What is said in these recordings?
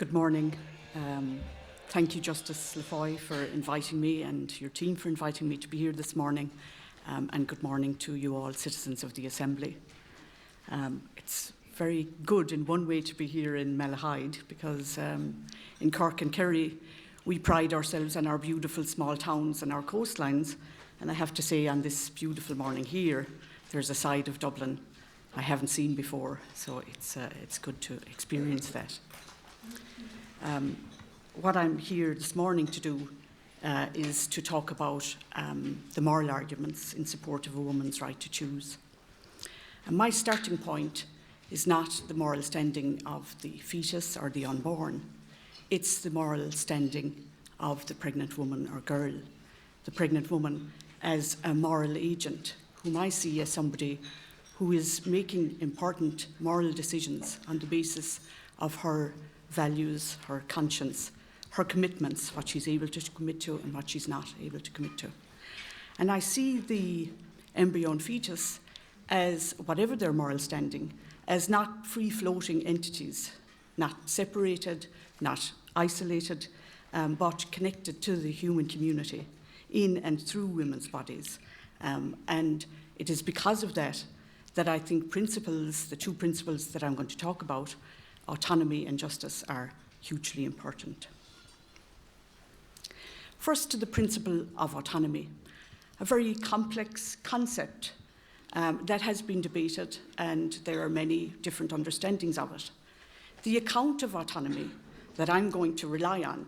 Good morning. Thank you, Justice Lafoy, for inviting me and your team for inviting me to be here this morning. And good morning to you all, citizens of the Assembly. It's very good in one way to be here in Malahide because in Cork and Kerry we pride ourselves on our beautiful small towns and our coastlines. And I have to say, on this beautiful morning here, there's a side of Dublin I haven't seen before, so it's good to experience that. What I'm here this morning to do is to talk about the moral arguments in support of a woman's right to choose. And my starting point is not the moral standing of the fetus or the unborn. It's the moral standing of the pregnant woman or girl, the pregnant woman as a moral agent, whom I see as somebody who is making important moral decisions on the basis of her values, her conscience, her commitments, what she's able to commit to and what she's not able to commit to. And I see the embryo and fetus as, whatever their moral standing, as not free-floating entities, not separated, not isolated, but connected to the human community in and through women's bodies. And it is because of that that I think the two principles that I'm going to talk about, autonomy and justice, are hugely important. First, to the principle of autonomy, a very complex concept that has been debated, and there are many different understandings of it. The account of autonomy that I'm going to rely on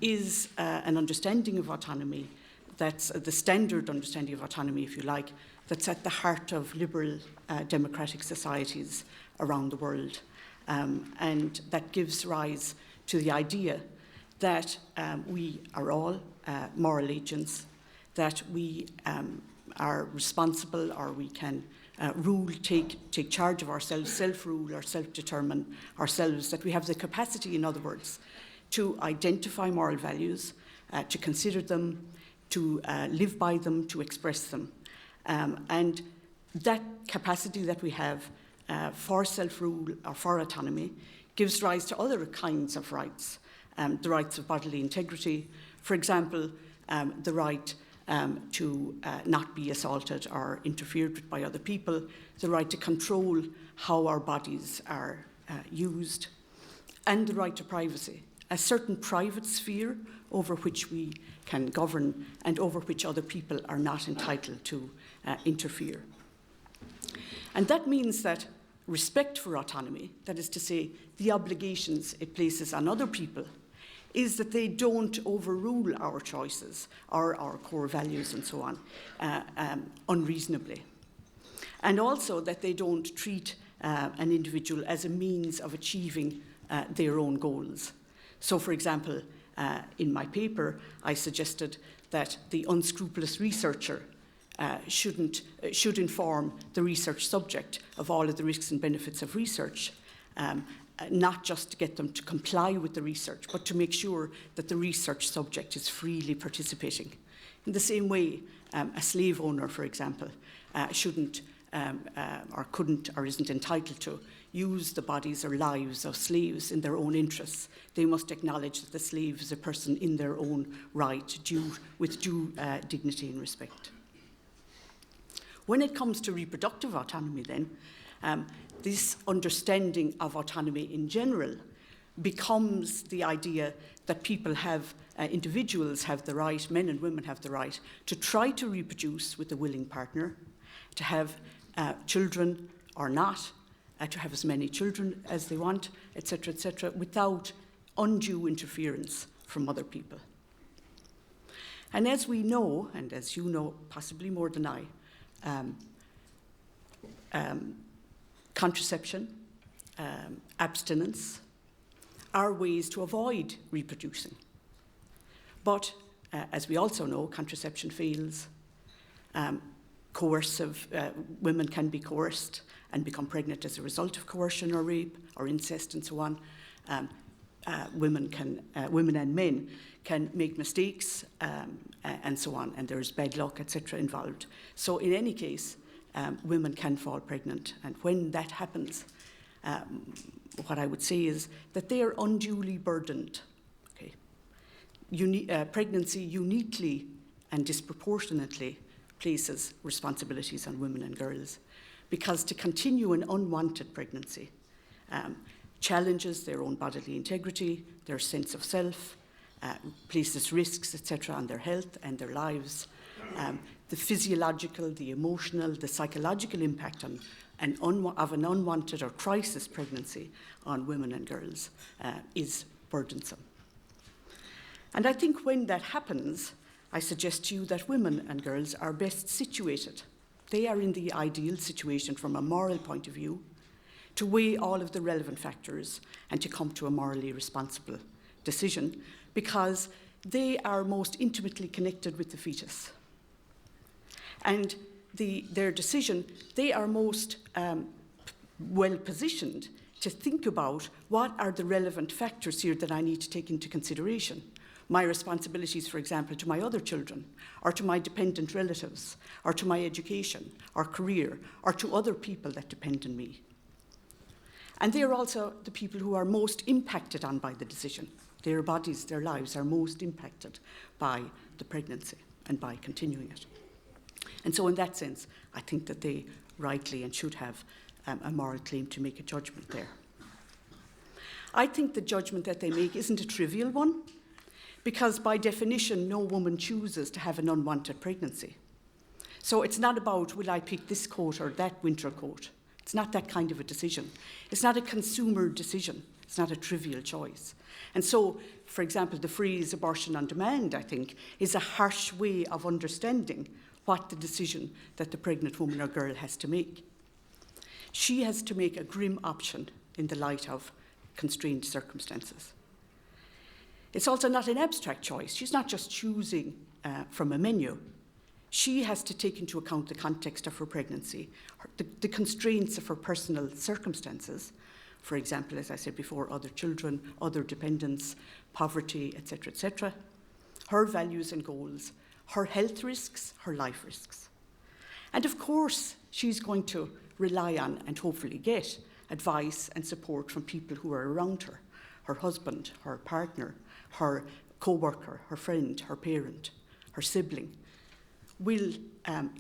is an understanding of autonomy that's the standard understanding of autonomy, if you like, that's at the heart of liberal democratic societies around the world. And that gives rise to the idea that we are all moral agents, that we are responsible, or we can take charge of ourselves, self-rule or self-determine ourselves, that we have the capacity, in other words, to identify moral values, to consider them, to live by them, to express them. And that capacity that we have for self-rule or for autonomy gives rise to other kinds of rights, the rights of bodily integrity, for example, the right to not be assaulted or interfered with by other people, the right to control how our bodies are used, and the right to privacy, a certain private sphere over which we can govern and over which other people are not entitled to interfere. And that means that respect for autonomy, that is to say, the obligations it places on other people, is that they don't overrule our choices or our core values and so on unreasonably. And also that they don't treat an individual as a means of achieving their own goals. So, for example, in my paper, I suggested that the unscrupulous researcher should inform the research subject of all of the risks and benefits of research, not just to get them to comply with the research, but to make sure that the research subject is freely participating. In the same way, a slave owner, for example, shouldn't or couldn't or isn't entitled to use the bodies or lives of slaves in their own interests. They must acknowledge that the slave is a person in their own right, with due dignity and respect. When it comes to reproductive autonomy, then, this understanding of autonomy in general becomes the idea that people have, individuals have the right, men and women have the right, to try to reproduce with a willing partner, to have children or not, to have as many children as they want, etc., without undue interference from other people. And as we know, and as you know possibly more than I, contraception, abstinence are ways to avoid reproducing. But as we also know, contraception fails. Women can be coerced and become pregnant as a result of coercion or rape or incest and so on. Women and men can make mistakes and so on, and there's bad luck, etc. involved. So in any case, women can fall pregnant, and when that happens, what I would say is that they are unduly burdened. Okay. Pregnancy uniquely and disproportionately places responsibilities on women and girls, because to continue an unwanted pregnancy challenges their own bodily integrity, their sense of self, places risks, etc., on their health and their lives. The physiological, the emotional, the psychological impact of an unwanted or crisis pregnancy on women and girls is burdensome. And I think when that happens, I suggest to you that women and girls are best situated. They are in the ideal situation from a moral point of view to weigh all of the relevant factors and to come to a morally responsible decision, because they are most intimately connected with the fetus. And their decision, they are most well positioned to think about what are the relevant factors here that I need to take into consideration. My responsibilities, for example, to my other children, or to my dependent relatives, or to my education, or career, or to other people that depend on me. And they are also the people who are most impacted on by the decision. Their bodies, their lives are most impacted by the pregnancy and by continuing it. And so in that sense, I think that they rightly and should have a moral claim to make a judgment there. I think the judgment that they make isn't a trivial one, because by definition, no woman chooses to have an unwanted pregnancy. So it's not about, will I pick this coat or that winter coat? It's not that kind of a decision. It's not a consumer decision. It's not a trivial choice. And so, for example, the phrase abortion on demand, I think, is a harsh way of understanding what the decision that the pregnant woman or girl has to make. She has to make a grim option in the light of constrained circumstances. It's also not an abstract choice. She's not just choosing from a menu. She has to take into account the context of her pregnancy, the constraints of her personal circumstances. For example, as I said before, other children, other dependents, poverty, etc., her values and goals, her health risks, her life risks. And of course, she's going to rely on and hopefully get advice and support from people who are around her, her husband, her partner, her co-worker, her friend, her parent, her sibling, will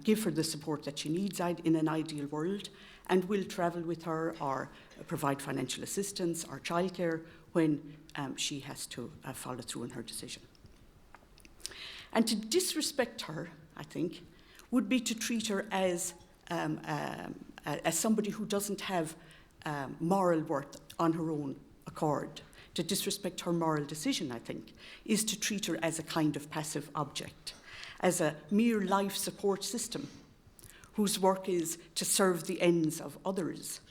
give her the support that she needs in an ideal world, and will travel with her or provide financial assistance or childcare when she has to follow through on her decision. And to disrespect her, I think, would be to treat her as somebody who doesn't have moral worth on her own accord. To disrespect her moral decision, I think, is to treat her as a kind of passive object, as a mere life support system whose work is to serve the ends of others.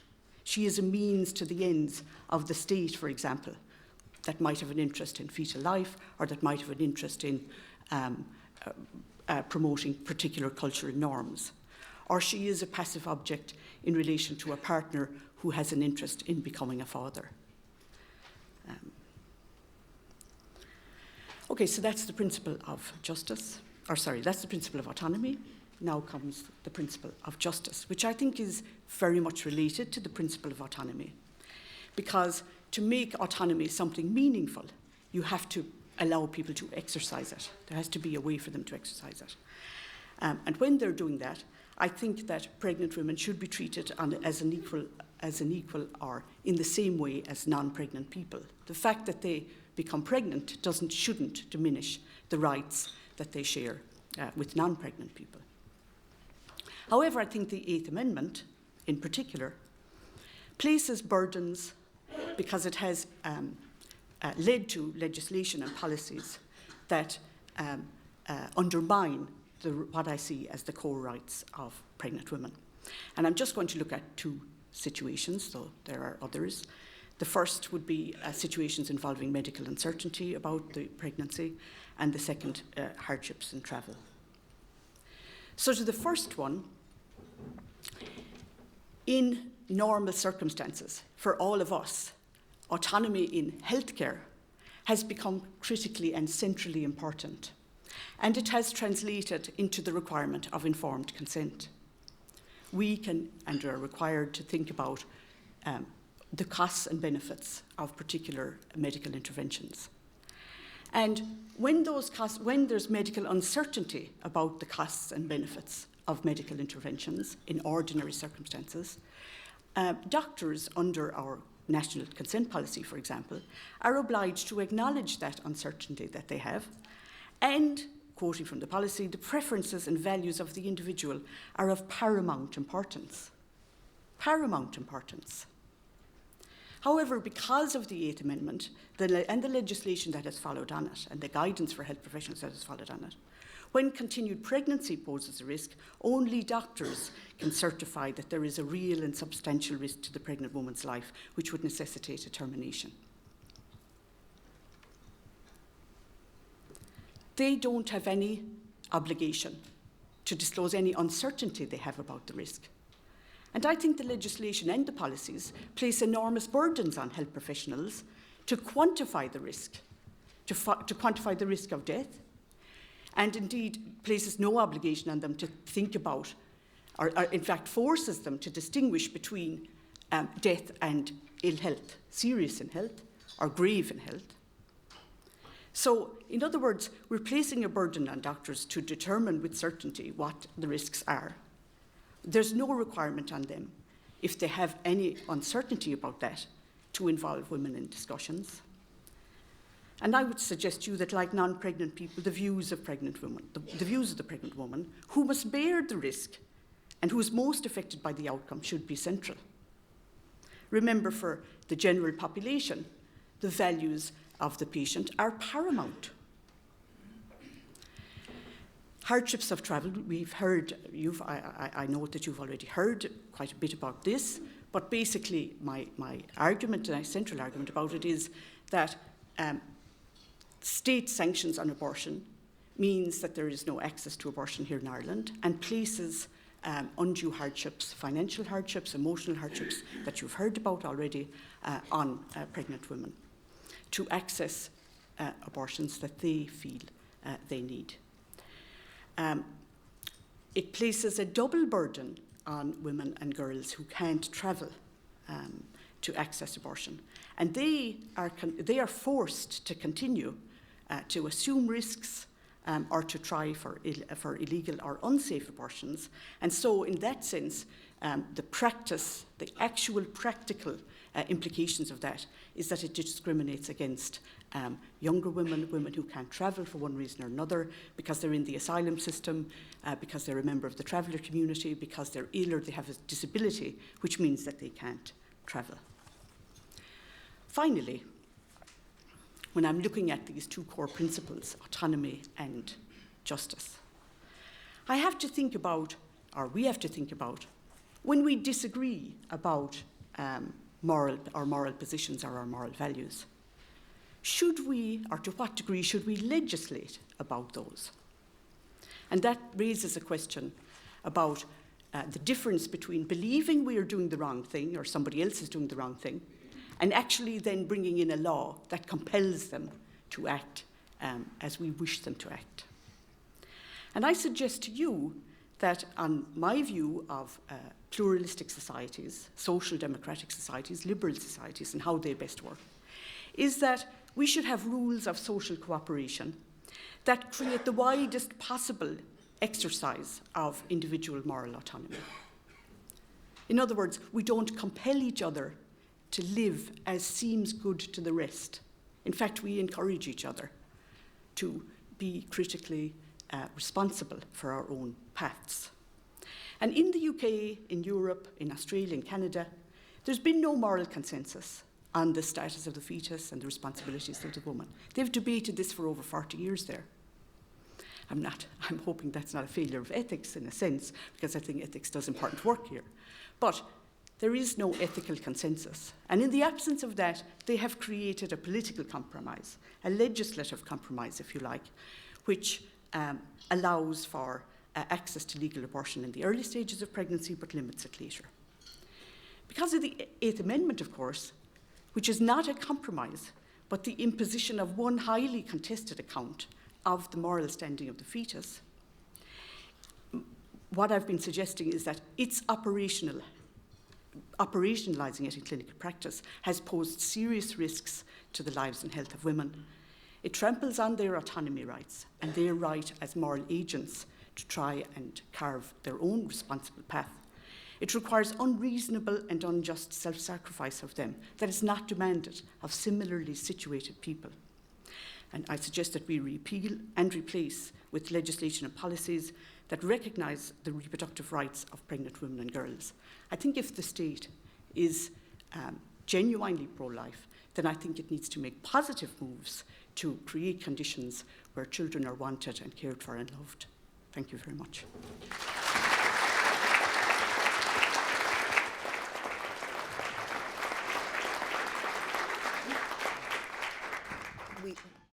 She is a means to the ends of the state, for example, that might have an interest in fetal life or that might have an interest in promoting particular cultural norms. Or she is a passive object in relation to a partner who has an interest in becoming a father. Okay, so that's the principle of justice, that's the principle of autonomy. Now comes the principle of justice, which I think is very much related to the principle of autonomy. Because to make autonomy something meaningful, you have to allow people to exercise it. There has to be a way for them to exercise it. And when they're doing that, I think that pregnant women should be treated as an equal or in the same way as non-pregnant people. The fact that they become pregnant shouldn't diminish the rights that they share with non-pregnant people. However, I think the Eighth Amendment, in particular, places burdens because it has led to legislation and policies that undermine what I see as the core rights of pregnant women. And I'm just going to look at two situations, though there are others. The first would be situations involving medical uncertainty about the pregnancy, and the second, hardships in travel. So to the first one, in normal circumstances, for all of us, autonomy in healthcare has become critically and centrally important, and it has translated into the requirement of informed consent. We can and are required to think about the costs and benefits of particular medical interventions. And when there's medical uncertainty about the costs and benefits of medical interventions in ordinary circumstances, doctors under our national consent policy, for example, are obliged to acknowledge that uncertainty that they have and, quoting from the policy, the preferences and values of the individual are of paramount importance. Paramount importance. However, because of the Eighth Amendment and the legislation that has followed on it and the guidance for health professionals that has followed on it, when continued pregnancy poses a risk, only doctors can certify that there is a real and substantial risk to the pregnant woman's life, which would necessitate a termination. They don't have any obligation to disclose any uncertainty they have about the risk. And I think the legislation and the policies place enormous burdens on health professionals to quantify the risk, to quantify the risk of death, and indeed places no obligation on them to think about, or in fact forces them to distinguish between death and ill health, serious ill health or grave ill health. So, in other words, we're placing a burden on doctors to determine with certainty what the risks are. There's no requirement on them, if they have any uncertainty about that, to involve women in discussions. And I would suggest to you that, like non-pregnant people, the views of pregnant women, the views of the pregnant woman, who must bear the risk and who is most affected by the outcome, should be central. Remember, for the general population, the values of the patient are paramount. Hardships of travel, we've heard, I know that you've already heard quite a bit about this, but basically my argument, my central argument about it is that state sanctions on abortion means that there is no access to abortion here in Ireland and places undue hardships, financial hardships, emotional hardships that you've heard about already on pregnant women to access abortions that they feel they need. It places a double burden on women and girls who can't travel to access abortion. And they are forced to continue to assume risks or to try for illegal or unsafe abortions. And so in that sense, the actual practical implications of that is that it discriminates against younger women, women who can't travel for one reason or another, because they're in the asylum system, because they're a member of the traveller community, because they're ill or they have a disability, which means that they can't travel. Finally, when I'm looking at these two core principles, autonomy and justice, I have to think about, or we have to think about, when we disagree about our moral positions or our moral values, should we, or to what degree should we legislate about those? And that raises a question about the difference between believing we are doing the wrong thing or somebody else is doing the wrong thing and actually then bringing in a law that compels them to act as we wish them to act. And I suggest to you that on my view of pluralistic societies, social democratic societies, liberal societies, and how they best work, is that we should have rules of social cooperation that create the widest possible exercise of individual moral autonomy. In other words, we don't compel each other to live as seems good to the rest. In fact, we encourage each other to be critically responsible for our own paths. And in the UK, in Europe, in Australia, in Canada, there's been no moral consensus on the status of the fetus and the responsibilities of the woman. They've debated this for over 40 years there. I'm hoping that's not a failure of ethics in a sense, because I think ethics does important work here. But there is no ethical consensus. And in the absence of that, they have created a political compromise, a legislative compromise, if you like, which allows for access to legal abortion in the early stages of pregnancy, but limits it later. Because of the Eighth Amendment, of course, which is not a compromise, but the imposition of one highly contested account of the moral standing of the fetus, what I've been suggesting is that its operational operationalising it in clinical practice has posed serious risks to the lives and health of women. It tramples on their autonomy rights and their right as moral agents to try and carve their own responsible path. It requires unreasonable and unjust self-sacrifice of them that is not demanded of similarly situated people. And I suggest that we repeal and replace with legislation and policies that recognise the reproductive rights of pregnant women and girls. I think if the state is genuinely pro-life, then I think it needs to make positive moves to create conditions where children are wanted and cared for and loved. Thank you very much.